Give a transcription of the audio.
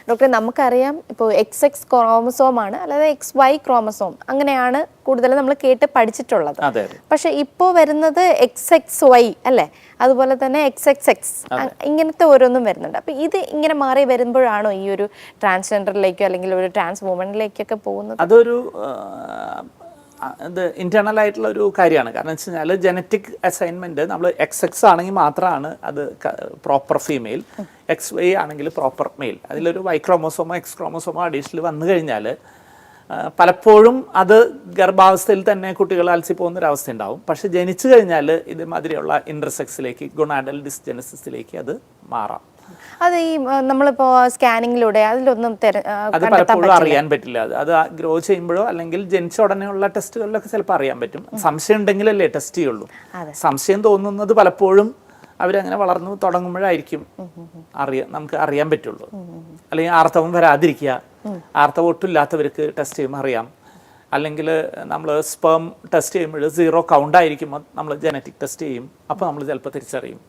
ഡോക്ടറെ നമുക്കറിയാം ഇപ്പോൾ XX ക്രോമസോമാണ് അല്ലാതെ XY ക്രോമസോം അങ്ങനെയാണ് കൂടുതൽ നമ്മൾ കേട്ട് പഠിച്ചിട്ടുള്ളത്. പക്ഷെ ഇപ്പോൾ വരുന്നത് XXY അല്ലേ, അതുപോലെ തന്നെ XXX ഇങ്ങനത്തെ ഓരോന്നും വരുന്നുണ്ട്. അപ്പം ഇത് ഇങ്ങനെ മാറി വരുമ്പോഴാണോ ഈ ഒരു ട്രാൻസ്ജെൻഡറിലേക്കോ അല്ലെങ്കിൽ ഒരു ട്രാൻസ് വുമണിലേക്കൊക്കെ പോകുന്നത്? അതൊരു ഇത് ഇന്റേണൽ ആയിട്ടുള്ള ഒരു കാര്യമാണ്. കാരണം വെച്ച് കഴിഞ്ഞാൽ ജനറ്റിക് അസൈൻമെന്റ് നമ്മൾ XX ആണെങ്കിൽ മാത്രമാണ് അത് പ്രോപ്പർ ഫീമെയിൽ, XY ആണെങ്കിൽ പ്രോപ്പർ മെയിൽ. അതിലൊരു Y ക്രോമോസോമോ X ക്രോമോസോമോ അഡീഷണൽ വന്നു കഴിഞ്ഞാൽ പലപ്പോഴും അത് ഗർഭാവസ്ഥയിൽ തന്നെ കുട്ടികൾ അലസി പോകുന്നൊരവസ്ഥ ഉണ്ടാവും. പക്ഷെ ജനിച്ചു കഴിഞ്ഞാൽ ഇതുമാതിരിയുള്ള ഇന്റർസെക്സിലേക്ക്, ഗൊണാഡൽ ഡിസ്ജെനസിസിലേക്ക് അത് മാറാം. അത് ഈ നമ്മളിപ്പോ സ്കാനിങ്ങിലൂടെ അതിലൊന്നും അത് പലപ്പോഴും അറിയാൻ പറ്റില്ല. അത് ഗ്രോ ചെയ്യുമ്പോഴോ അല്ലെങ്കിൽ ജനിച്ച ഉടനെയുള്ള ടെസ്റ്റുകളിലൊക്കെ ചിലപ്പോൾ അറിയാൻ പറ്റും. സംശയം ഉണ്ടെങ്കിലല്ലേ ടെസ്റ്റ് ചെയ്യുള്ളൂ. സംശയം തോന്നുന്നത് പലപ്പോഴും അവരങ്ങനെ വളർന്നു തുടങ്ങുമ്പോഴായിരിക്കും നമുക്ക് അറിയാൻ പറ്റുള്ളൂ. അല്ലെങ്കിൽ ആർത്തവം വരാതിരിക്കുക, ആർത്തവം ഒട്ടുമില്ലാത്തവർക്ക് ടെസ്റ്റ് ചെയ്യുമ്പോൾ അറിയാം. അല്ലെങ്കിൽ നമ്മൾ സ്പേം ടെസ്റ്റ് ചെയ്യുമ്പോൾ 0 കൗണ്ട് ആയിരിക്കുമ്പോൾ നമ്മൾ ജനറ്റിക് ടെസ്റ്റ് ചെയ്യും. അപ്പോൾ നമ്മൾ ചിലപ്പോൾ തിരിച്ചറിയും.